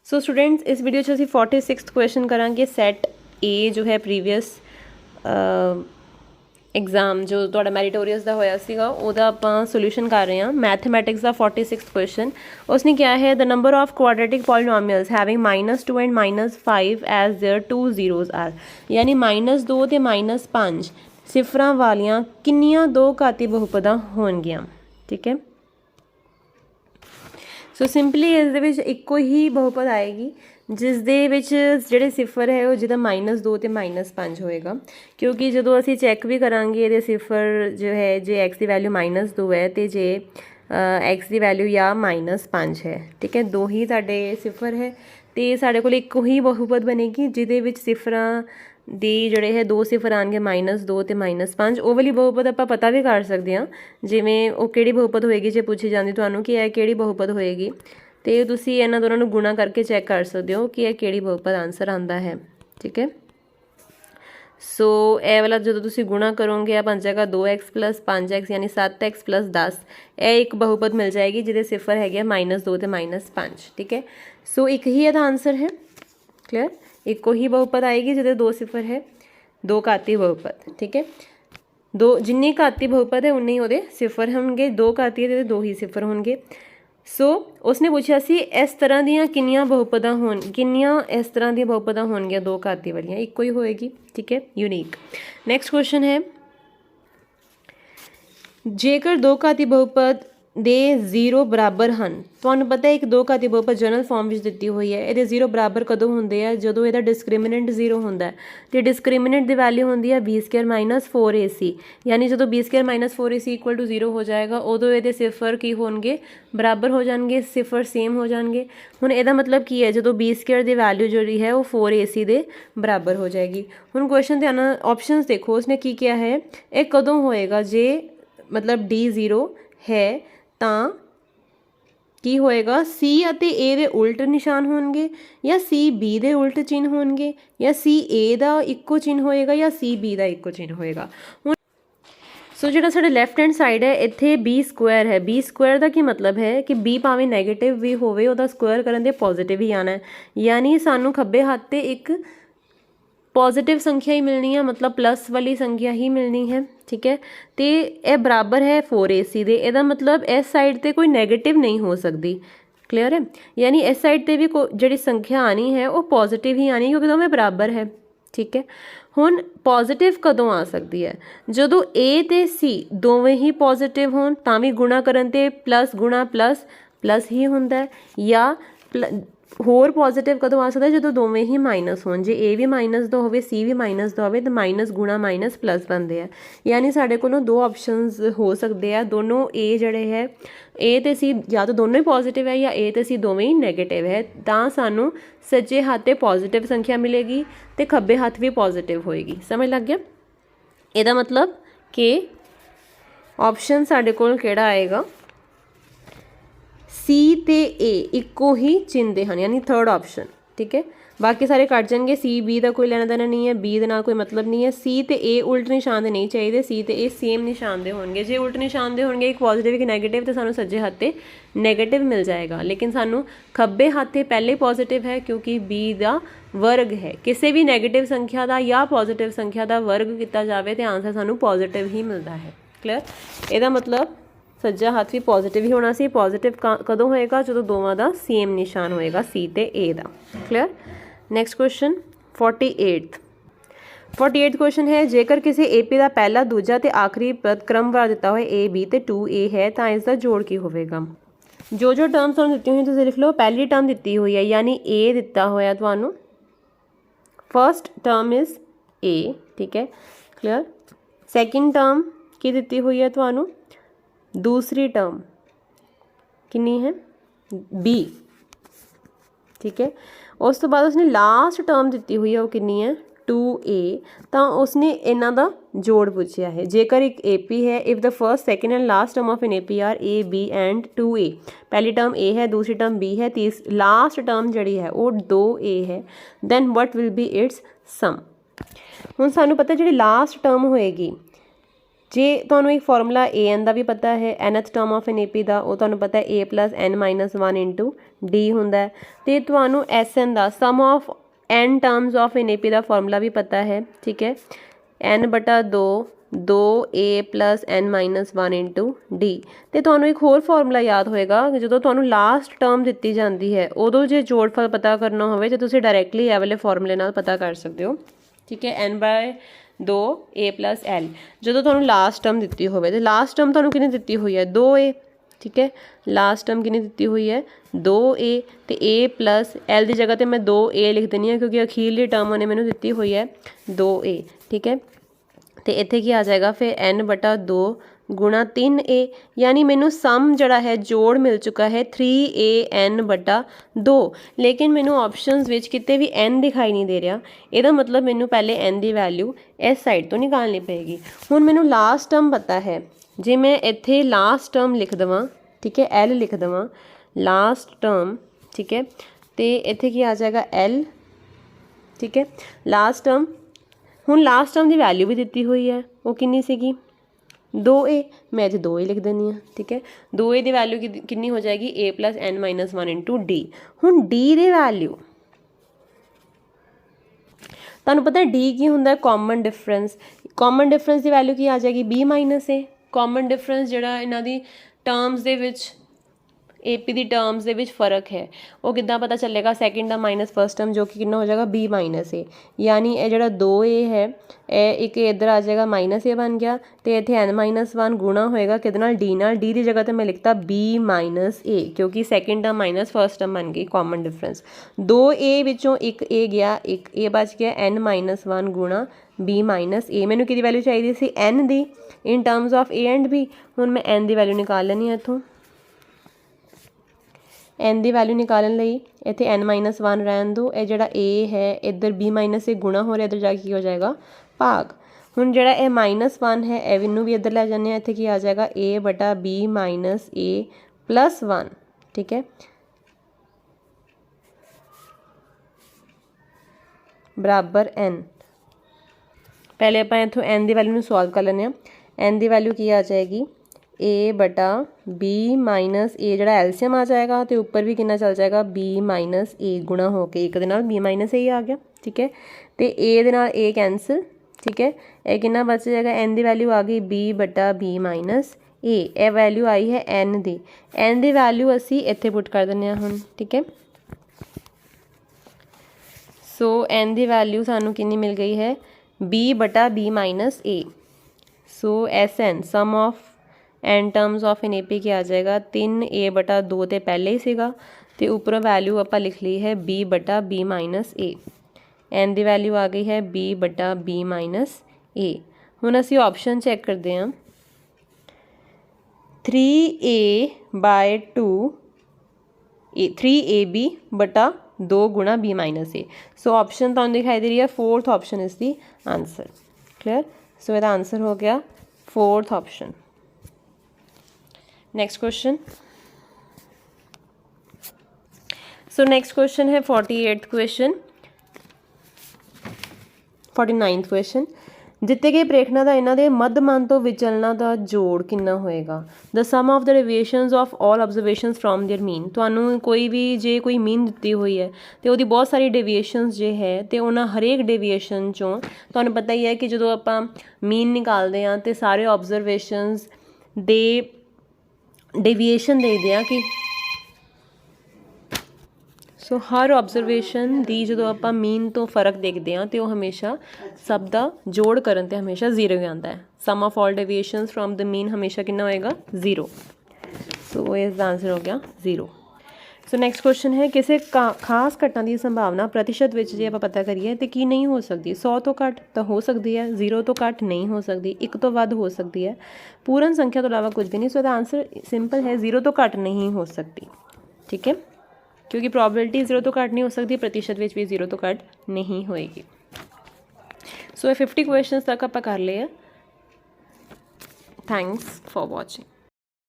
So students इस video 'ਚ ਅਸੀਂ 46th क्वेश्चन करांगे सैट ए जो है प्रीवियस एग्जाम जो ਤੁਹਾਡਾ ਮੈਰੀਟੋਰੀਅਸ ਦਾ ਹੋਇਆ ਸੀਗਾ ਉਹਦਾ ਆਪਾਂ ਸੋਲੂਸ਼ਨ ਕਰ ਰਹੇ ਹਾਂ ਮੈਥਮੈਟਿਕਸ ਦਾ 46th क्वेश्चन उसने क्या है the number of quadratic polynomials having -2 and -5 as their two zeros are यानी -2 ਤੇ -5 ਸਿਫਰਾਂ ਵਾਲੀਆਂ ਕਿੰਨੀਆਂ ਦੋ ਘਾਤੀ ਬਹੁਪਦਾਂ ਹੋਣਗੀਆਂ ਠੀਕ ਹੈ। ਸੋ ਸਿੰਪਲੀ ਇਸ ਦੇ ਵਿੱਚ ਇੱਕੋ ਹੀ ਬਹੁਪਦ ਆਏਗੀ ਜਿਸ ਦੇ ਵਿੱਚ ਜਿਹੜੇ ਸਿਫਰ ਹੈ ਉਹ ਜਿਹਦਾ -2 ਤੇ -5 ਹੋਏਗਾ ਕਿਉਂਕਿ ਜਦੋਂ ਅਸੀਂ ਚੈੱਕ ਵੀ ਕਰਾਂਗੇ ਇਹਦੇ ਸਿਫਰ ਜੋ ਹੈ ਜੇ x ਦੀ ਵੈਲਿਊ -2 ਹੈ ਤੇ ਜੇ x ਦੀ ਵੈਲਿਊ ਜਾਂ -5 ਹੈ ਠੀਕ ਹੈ। ਦੋ ਹੀ ਸਾਡੇ ਸਿਫਰ ਹੈ ਤੇ ਸਾਡੇ ਕੋਲ ਇੱਕੋ ਹੀ ਬਹੁਪਦ ਬਣੇਗੀ ਜਿਹਦੇ ਵਿੱਚ ਸਿਫਰਾਂ ਦੀ ਜਿਹੜੇ ਹੈ ਦੋ ਸਿਫਰ ਆਉਣਗੇ -2 ਤੇ -5 ਉਹ ਵਾਲੀ ਬਹੁਪਦ ਆਪਾਂ ਪਤਾ ਵੀ ਕਰ ਸਕਦੇ ਹਾਂ ਜਿਵੇਂ ਉਹ ਕਿਹੜੀ ਬਹੁਪਦ ਹੋਏਗੀ ਜੇ ਪੁੱਛੀ ਜਾਂਦੀ ਤੁਹਾਨੂੰ ਕਿ ਇਹ ਕਿਹੜੀ ਬਹੁਪਦ ਹੋਏਗੀ ਤੇ ਤੁਸੀਂ ਇਹਨਾਂ ਦੋਨਾਂ ਨੂੰ ਗੁਣਾ ਕਰਕੇ ਚੈੱਕ ਕਰ ਸਕਦੇ ਹੋ ਕਿ ਇਹ ਕਿਹੜੀ ਬਹੁਪਦ ਆਨਸਰ ਆਉਂਦਾ ਹੈ ਠੀਕ ਹੈ। ਸੋ ਇਹ ਵਾਲਾ ਜਦੋਂ ਤੁਸੀਂ ਗੁਣਾ ਕਰੋਗੇ ਆ ਬਣ ਜਾਏਗਾ 2x + 5x यानी 7x + 10 ਇਹ ਇੱਕ ਬਹੁਪਦ ਮਿਲ ਜਾਏਗੀ ਜਿਹਦੇ ਸਿਫਰ ਹੈਗੇ -2 ਤੇ -5 ਠੀਕ ਹੈ। ਸੋ ਇੱਕ ਹੀ ਇਹਦਾ ਆਨਸਰ ਹੈ ਕਲੀਅਰ ਇੱਕੋ ਹੀ ਬਹੁਪਦ ਆਏਗੀ ਜਿਹਦੇ ਦੋ ਸਿਫਰ ਹੈ ਦੋ ਘਾਤੀ ਬਹੁਪਦ ਠੀਕ ਹੈ। ਦੋ ਜਿੰਨੀ ਘਾਤੀ ਬਹੁਪਦ ਹੈ ਉਨੇ ਹੀ ਉਹਦੇ ਸਿਫਰ ਹੋਣਗੇ ਦੋ ਘਾਤੀ ਦੇ ਦੋ ਹੀ ਸਿਫਰ ਹੋਣਗੇ। ਸੋ ਉਸਨੇ ਪੁੱਛਿਆ ਸੀ ਇਸ ਤਰ੍ਹਾਂ ਦੀਆਂ ਕਿੰਨੀਆਂ ਬਹੁਪਦਾਂ ਕਿੰਨੀਆਂ ਇਸ ਤਰ੍ਹਾਂ ਦੀਆਂ ਬਹੁਪਦਾਂ ਹੋਣਗੀਆਂ ਦੋ ਘਾਤੀ ਵਾਲੀਆਂ ਇੱਕੋ ਹੀ ਹੋਏਗੀ ਠੀਕ ਹੈ यूनिक। ਨੈਕਸਟ ਕੁਐਸਚਨ ਹੈ ਜੇਕਰ ਦੋ ਘਾਤੀ ਬਹੁਪਦ ਦੇ 0 ਬਰਾਬਰ ਹਨ ਤੁਹਾਨੂੰ ਪਤਾ ਇੱਕ ਦੋ ਘਾਤੀ ਬਹੁਪਦ ਜਨਰਲ ਫਾਰਮ ਵਿੱਚ ਦਿੱਤੀ ਹੋਈ ਹੈ ਇਹਦੇ 0 ਬਰਾਬਰ ਕਦੋਂ ਹੁੰਦੇ ਆ ਜਦੋਂ ਇਹਦਾ ਡਿਸਕ੍ਰਿਮੀਨੈਂਟ 0 ਹੁੰਦਾ ਤੇ ਡਿਸਕ੍ਰਿਮੀਨੈਂਟ ਦੀ ਵੈਲਿਊ ਹੁੰਦੀ ਹੈ b² - 4ac यानी ਜਦੋਂ b² - 4ac = 0 ਹੋ ਜਾਏਗਾ ਉਦੋਂ ਇਹਦੇ ਸਿਫਰ ਕੀ ਹੋਣਗੇ ਬਰਾਬਰ ਹੋ ਜਾਣਗੇ ਸਿਫਰ ਸੇਮ ਹੋ ਜਾਣਗੇ। ਹੁਣ ਇਹਦਾ ਮਤਲਬ ਕੀ ਹੈ ਜਦੋਂ b² ਦੀ ਵੈਲਿਊ ਜਿਹੜੀ ਹੈ ਉਹ 4ac ਦੇ ਬਰਾਬਰ ਹੋ ਜਾਏਗੀ। ਹੁਣ ਕੁਐਸਚਨ ਦੇ ਆਪਸ਼ਨਸ ਦੇਖੋ ਉਸਨੇ ਕੀ ਕਿਹਾ ਹੈ ਇਹ ਕਦੋਂ ਹੋਏਗਾ ਜੇ मतलब d 0 ਹੈ ਤਾਂ ਕੀ ਹੋਏਗਾ C ਅਤੇ A ਦੇ ਉਲਟ ਨਿਸ਼ਾਨ ਹੋਣਗੇ ਜਾਂ C B ਦੇ ਉਲਟ ਚਿੰਨ੍ਹ ਹੋਣਗੇ ਜਾਂ C A ਦਾ ਇੱਕੋ ਚਿੰਨ੍ਹ ਹੋਏਗਾ ਜਾਂ C B ਦਾ ਇੱਕੋ ਚਿੰਨ੍ਹ ਹੋਏਗਾ। ਹੁਣ ਸੋ ਜਿਹੜਾ ਸਾਡੇ ਲੈਫਟ ਹੈਂਡ ਸਾਈਡ ਹੈ ਇੱਥੇ b² ਹੈ b² ਦਾ ਕੀ ਮਤਲਬ ਹੈ ਕਿ b ਭਾਵੇਂ ਨੈਗੇਟਿਵ ਵੀ ਹੋਵੇ ਉਹਦਾ ਸਕੁਆਇਰ ਕਰਨ ਦੇ ਪੋਜ਼ੀਟਿਵ ਹੀ ਆਉਣਾ ਯਾਨੀ ਸਾਨੂੰ ਖੱਬੇ ਹੱਥ 'ਤੇ ਇੱਕ पॉजिटिव संख्या ही मिलनी है मतलब प्लस वाली संख्या ही मिलनी है ठीक है। तो यह बराबर है 4ac दे ਇਹਦਾ मतलब इस साइड ਤੇ कोई नैगेटिव नहीं हो सकती क्लियर है यानी इस साइड ਤੇ भी ਜਿਹੜੀ संख्या आनी है वो पॉजिटिव ही आनी क्योंकि दोवें बराबर है ठीक है। ਹੁਣ पॉजिटिव ਕਦੋਂ ਆ ਸਕਦੀ ਹੈ ਜਦੋਂ a ਤੇ c ਦੋਵੇਂ ਹੀ पॉजिटिव ਹੋਣ ਤਾਂ ਵੀ ਗੁਣਾ ਕਰਨ ਤੇ ਪਲੱਸ ਗੁਣਾ ਪਲੱਸ ਹੀ ਹੁੰਦਾ ਜਾਂ ਹੋਰ ਪੋਜ਼ਿਟਿਵ ਕਦੋਂ ਆ ਸਕਦਾ ਜਦੋਂ ਦੋਵੇਂ ਹੀ ਮਾਈਨਸ ਹੋਣ ਜੇ a ਵੀ -2 ਹੋਵੇ c ਵੀ -2 ਹੋਵੇ ਤਾਂ ਮਾਈਨਸ ਗੁਣਾ ਮਾਈਨਸ ਪਲੱਸ ਬਣਦੇ ਆ ਯਾਨੀ ਸਾਡੇ ਕੋਲੋਂ ਦੋ ਆਪਸ਼ਨਸ ਹੋ ਸਕਦੇ ਆ ਦੋਨੋਂ a ਜਿਹੜੇ ਹੈ a ਤੇ c ਜਾਂ ਤਾਂ ਦੋਨੋਂ ਹੀ ਪੋਜ਼ਿਟਿਵ ਹੈ ਜਾਂ a ਤੇ c ਦੋਵੇਂ ਹੀ ਨੈਗੇਟਿਵ ਹੈ ਤਾਂ ਸਾਨੂੰ ਸੱਜੇ ਹੱਥ 'ਤੇ ਪੋਜ਼ਿਟਿਵ ਸੰਖਿਆ ਮਿਲੇਗੀ ਤੇ ਖੱਬੇ ਹੱਥ ਵੀ ਪੋਜ਼ਿਟਿਵ ਹੋਏਗੀ ਸਮਝ ਲੱਗ ਗਿਆ। ਇਹਦਾ ਮਤਲਬ ਕਿ ਆਪਸ਼ਨ ਸਾਡੇ ਕੋਲ ਕਿਹੜਾ ਆਏਗਾ C ਤੇ A ਇੱਕੋ ਹੀ ਚਿੰਨ੍ਹ ਦੇ ਹਨ ਯਾਨੀ ਥਰਡ ਆਪਸ਼ਨ ਠੀਕ ਹੈ। ਬਾਕੀ ਸਾਰੇ ਕੱਟ ਜਾਣਗੇ C B ਦਾ ਕੋਈ ਲੈਣਾ ਦੇਣਾ ਨਹੀਂ ਹੈ B ਦੇ ਨਾਲ ਕੋਈ ਮਤਲਬ ਨਹੀਂ ਹੈ C ਤੇ A ਉਲਟ ਨਿਸ਼ਾਨ ਦੇ ਨਹੀਂ ਚਾਹੀਦੇ C ਤੇ A ਸੇਮ ਨਿਸ਼ਾਨ ਦੇ ਹੋਣਗੇ ਜੇ ਉਲਟ ਨਿਸ਼ਾਨ ਦੇ ਹੋਣਗੇ ਇੱਕ ਪੋਜ਼ਿਟਿਵ ਇੱਕ ਨੈਗੇਟਿਵ ਤਾਂ ਸਾਨੂੰ ਸੱਜੇ ਹੱਥ 'ਤੇ ਨੈਗੇਟਿਵ ਮਿਲ ਜਾਏਗਾ ਲੇਕਿਨ ਸਾਨੂੰ ਖੱਬੇ ਹੱਥ 'ਤੇ ਪਹਿਲੇ ਪੋਜ਼ਿਟਿਵ ਹੈ ਕਿਉਂਕਿ B ਦਾ ਵਰਗ ਹੈ ਕਿਸੇ ਵੀ ਨੈਗੇਟਿਵ ਸੰਖਿਆ ਦਾ ਜਾਂ ਪੋਜ਼ਿਟਿਵ ਸੰਖਿਆ ਦਾ ਵਰਗ ਕੀਤਾ ਜਾਵੇ ਤਾਂ ਆਨਸਰ ਸਾਨੂੰ ਪੋਜ਼ਿਟਿਵ ਹੀ ਮਿਲਦਾ ਹੈ ਕਲੀਅਰ। ਇਹਦਾ ਮਤਲਬ ਸੱਜਾ ਹੱਥ ਵੀ ਪੋਜ਼ਿਟਿਵ ਹੀ ਹੋਣਾ ਸੀ ਪੋਜ਼ਿਟਿਵ ਕਦੋਂ ਹੋਏਗਾ ਜਦੋਂ ਦੋਵਾਂ ਦਾ ਸੇਮ ਨਿਸ਼ਾਨ ਹੋਏਗਾ C ਤੇ A the clear. Next question 48th question ਹੈ ਜੇਕਰ ਕਿਸੇ AP ਦਾ ਪਹਿਲਾ ਦੂਜਾ ਤੇ ਆਖਰੀ ਪਦ ਕ੍ਰਮਵਾਰ ਦਿੱਤਾ ਹੋਇਆ A B ਤੇ 2A ਹੈ ਤਾਂ ਇਸ ਦਾ ਜੋੜ ਕੀ ਹੋਵੇਗਾ। ਜੋ ਟਰਮਸ ਤੁਹਾਨੂੰ ਦਿੱਤੀ ਹੋਈ ਤੁਸੀਂ ਲਿਖ ਲਓ ਪਹਿਲੀ ਟਰਮ ਦਿੱਤੀ ਹੋਈ ਹੈ ਯਾਨੀ A ਦਿੱਤਾ ਹੋਇਆ ਤੁਹਾਨੂੰ ਫਸਟ ਟਰਮ ਇਜ਼ A ਠੀਕ ਹੈ ਕਲੀਅਰ। ਸੈਕਿੰਡ ਟਰਮ ਕੀ ਦਿੱਤੀ ਹੋਈ ਹੈ ਤੁਹਾਨੂੰ दूसरी टर्म कितनी है B ठीक है। उस तो बाद उसने लास्ट टर्म दी हुई है वो कितनी है 2A तो उसने इन्हों का जोड़ पूछा है जेकर एक AP है if the first second and last term of an AP are A B and 2A पहली टर्म A है दूसरी टर्म B है लास्ट टर्म जी है वो 2A है then what will be its sum. हुण सानू पता जी लास्ट टर्म होएगी जे तुहानूं एक फॉर्मूला ए एन का भी पता है, nth term of N A P का, वो तुहानूं पता है A plus N minus 1 into D हुंदा है। ते तुहानूं एस एन का sum of N terms of N A P का फॉर्मूला भी पता है, ठीक है, एन बटा 2 A plus N minus 1 into D. तो तुहानूं एक होर फॉर्मूला याद होएगा, जो तुहानूं लास्ट टर्म दी जाती है उदों जे जोड़फल पता करना होवे तो तुसीं डायरैक्टली ए वाले फॉर्मूले नाल पता कर सकते हो, ठीक है। N bye 2 A plus L जो तुहानूं लास्ट टर्म दी होवे, तो लास्ट टर्म तुहानूं कितनी दी हुई है 2 ए, ठीक है। लास्ट टर्म कितनी दी हुई है 2 ए, तो ए प्लस एल की जगह तो मैं 2 ए लिख देनी है क्योंकि अखीरली टर्म उन्हें मैंने दी हुई है 2 ए, ठीक है। तो इत्थे की आ जाएगा फिर एन बटा 2 गुणा 3 ए, यानी मैनू सम जड़ा है जोड़ मिल चुका है 3an बटा 2, लेकिन मैनू ऑप्शनस विच किते भी n दिखाई नहीं दे रहा। ਇਹਦਾ मतलब मैनू पहले n की वैल्यू इस साइड तो निकालनी पेगी। हुण मैनू लास्ट टर्म पता है, जे मैं इत्थे लास्ट टर्म लिख देवां, ठीक है, l लिख देवां लास्ट टर्म, ठीक है, तो इत्थे की आ जाएगा l, ठीक है, लास्ट टर्म। हुण लास्ट टर्म की वैल्यू भी दी हुई है, वो कितनी सीगी 2a, मैं इत्थे 2a लिख देनी है, ठीक है। 2a की वैल्यू कितनी हो जाएगी a plus N minus 1 into d. हुण d की वैल्यू तुहानूं पता है d की हुंदा है कॉमन डिफरेंस। कॉमन डिफरेंस की वैल्यू की आ जाएगी b माइनस a। कॉमन डिफरेंस जिहड़ा इन्हां दी टर्म्स दे विच AP की टर्म्स दे विच फ़र्क है, वो किद्दां पता चलेगा, second term minus first term जो कि कितना हो जाएगा b माइनस ए, यानी ये जो 2a है एक इधर आ जाएगा माइनस ए बन गया, तो इतने n माइनस 1 गुणा होएगा कि डी की जगह तो मैं लिखता b माइनस ए क्योंकि second term minus first term बन गई कॉमन डिफरेंस। 2a विचों एक a गया, एक a बच गया, n माइनस 1 गुणा b माइनस ए। मैनू कि वैल्यू चाहिए सी n the in terms of a and b। हुण मैं n की वैल्यू निकाल लेनी है इत्थों। n की वैल्यू निकालने लई इत्थे n माइनस 1 रहन दो, ये जिहड़ा a है इधर b माइनस ए गुणा हो रहा, इधर जाके हो जाएगा भाग। हुण जिहड़ा ए माइनस 1 है इनू भी इधर लै जाने, इत्थे की आ जाएगा a बटा b माइनस ए प्लस 1, ठीक है, बराबर n। पहले आपां इत्थों n की वैल्यू सॉल्व कर लें। n की वैल्यू की आ जाएगी a बटा b माइनस ए, जरा एल्शियम आ जाएगा तो ऊपर भी कितना चल जाएगा b माइनस ए गुणा होके एक दे नाल b माइनस ए आ गया, ठीक है। तो a दे नाल a कैंसल, ठीक है, ये कितना बच जाएगा, n की वैल्यू आ गई b बटा b माइनस ए, ये वैल्यू आई है n की। n की वैल्यू असी इत्थे पुट कर देने हुण, ठीक है। सो n की वैल्यू सानू कितनी मिल गई है b बटा b minus A. So S n sum of N terms of N A P क्या आ जाएगा 3a बटा 2 तो पहले ही सीगा, तो ऊपर वैल्यू आप लिख ली है b बटा b माइनस ए। एन की वैल्यू आ गई है b बटा b माइनस ए। हुण असी ऑप्शन चैक करते हैं 3a बाय 2 3ab बटा 2 गुणा b माइनस ए। सो ऑप्शन तो दिखाई दे रही है, fourth option is the answer. Clear. So इसका आंसर हो गया fourth option. Next question. So next question है 48th क्वेश्चन, 49th क्वेश्चन। ਦਿੱਤੇ ਗਏ ਪ੍ਰੇਖਣਾ ਦਾ ਇਹਨਾਂ ਦੇ ਮੱਧਮਾਨ ਤੋਂ ਵਿਚਲਨਾਂ ਦਾ ਜੋੜ ਕਿੰਨਾ ਹੋਏਗਾ। The sum of the deviations of all observations from their mean. ਤੁਹਾਨੂੰ ਕੋਈ ਵੀ ਜੇ ਕੋਈ ਮੀਨ ਦਿੱਤੀ ਹੋਈ ਹੈ ਤੇ ਉਹਦੀ ਬਹੁਤ ਸਾਰੀ ਡੇਵੀਏਸ਼ਨਸ ਜੇ ਹੈ ਤੇ ਉਹਨਾਂ ਹਰੇਕ ਡੇਵੀਏਸ਼ਨ ਚੋਂ ਤੁਹਾਨੂੰ ਪਤਾ ਹੀ ਹੈ ਕਿ ਜਦੋਂ ਆਪਾਂ ਮੀਨ ਨਿਕਾਲਦੇ ਹਾਂ ਤੇ ਸਾਰੇ ਆਬਜ਼ਰਵੇਸ਼ਨਸ ਦੇ ਡੇਵੀਏਸ਼ਨ ਦੇਖਦੇ ਹਾਂ ਕਿ सो हर ऑबजरवेशन की जो आप मीन तो फर्क देखते हैं तो वह हमेशा सब का जोड़ करन ते हमेशा 0 ही आता है। Sum of all deviations from the mean हमेशा कितना होएगा 0। सो इसका आंसर हो गया 0। सो नैक्सट क्वेश्चन है किसी खास घटना की संभावना प्रतिशत विच जे आप पता करिए तो की नहीं हो सकती। 100 तो घट तो हो सकती है, 0 तो घट नहीं हो सकती, 1 तो वध हो सकती है, पूर्ण संख्या तो इलावा कुछ भी नहीं। सो इसका आंसर सिंपल है 0 तो घट नहीं हो सकती, ठीक है, क्योंकि प्रॉबिलिटी 0 तो घट नहीं हो सकती, प्रतिशत विच भी 0 तो घट नहीं होएगी। सो 50 क्वेश्चंस तक आप कर लिए। Thanks for watching.